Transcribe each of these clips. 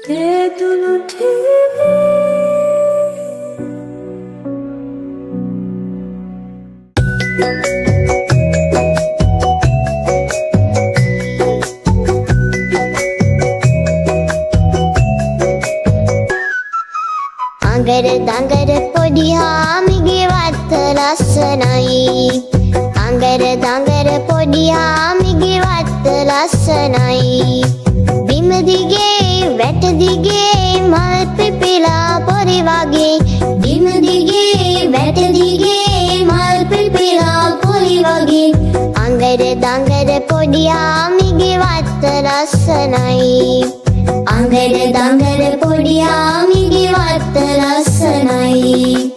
Dedulu TV. අඟර දඟර පොඩි හාමිගේ වත්ත ලස්සනයි. අඟර දඟර පොඩි හාමිගේ වත්ත ලස්සනයි. බිම දිගේ වැට දිගේ මල් පිපිලා පොරි වගේ. බිම දිගේ වැට දිගේ මල් පිපිලා පොරි වගේ. අඟර දඟර පොඩි හාමිගේ වත්ත ලස්සනයි. අඟර දඟර පොඩි හාමිගේ වත්ත ලස්සනයි.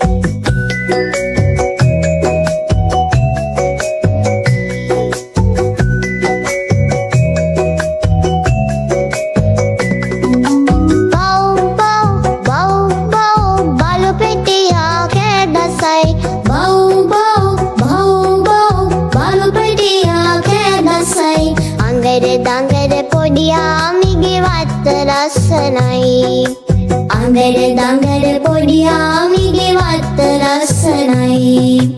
දඟර පොඩි හාමිගේ වත්ත ලස්සනයි. අඟර දඟර පොඩි හාමිගේ වත්ත ලස්සනයි.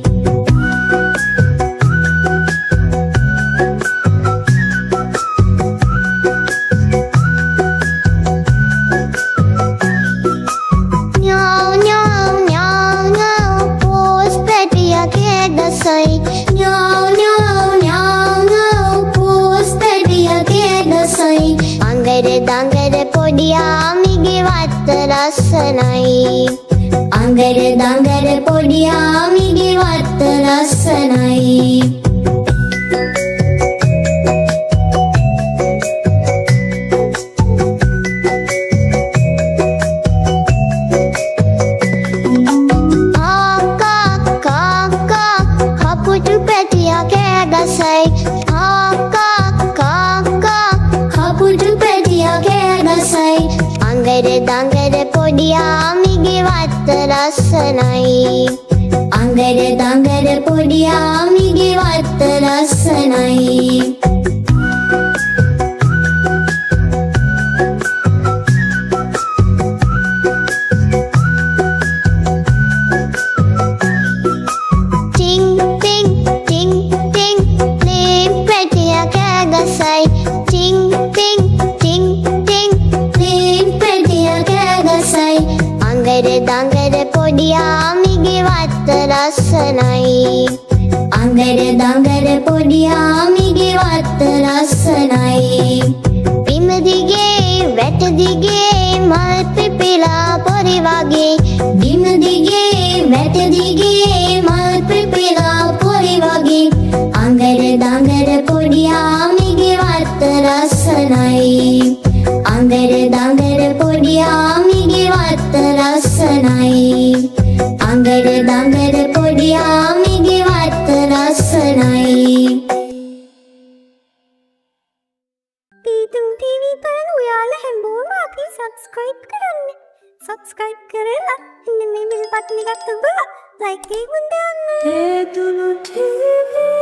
ඤාව් ඤාව් ඤාව් ඤාව් පෝස් පැටිය කෑදසයි. ඤාව් ඤාව් ඤාව් ඤාව් පෝස් පැටිය කෑදසයි. අඟර දඟර පොඩි හාමිගේ වත්ත ලස්සනයි. අඟර දඟර පොඩි හාමිගේ වත්ත ලස්සනයි. අඟර දඟර පොඩි හාමිගේ වත්ත ලස්සනයි. අඟර දඟර පොඩි හාමිගේ වත්ත ලස්සනයි. දඟර පොඩි හාමිගේ වත්ත ලස්සනයි. අඟර දඟර පොඩි හාමිගේ වත්ත ලස්සනයි. බිම දිගේ වැට දිගේ මල් පිපිලා පොරි වගේ. බිම දිගේ වැට දිගේ මල් පිපිලා පොරි වගේ. අඟර දඟර පොඩි හාමිගේ වත්ත ලස්සනයි. අඟර දඟර පොඩි හාමිගේ වත්ත ලස්සනයි. අඟර දඟර පොඩි හාමිගේ වත්ත ලස්සනයි. පීතුම් ටීවී බලන ඔයාලා හැමෝම අපි සබ්ස්ක්‍රයිබ් කරන්න. සබ්ස්ක්‍රයිබ් කරලා ඉන්න මේ බෙල් බටන් එකත් ඔබලා ලයික් එකක් දාන්න. Dedulu TV.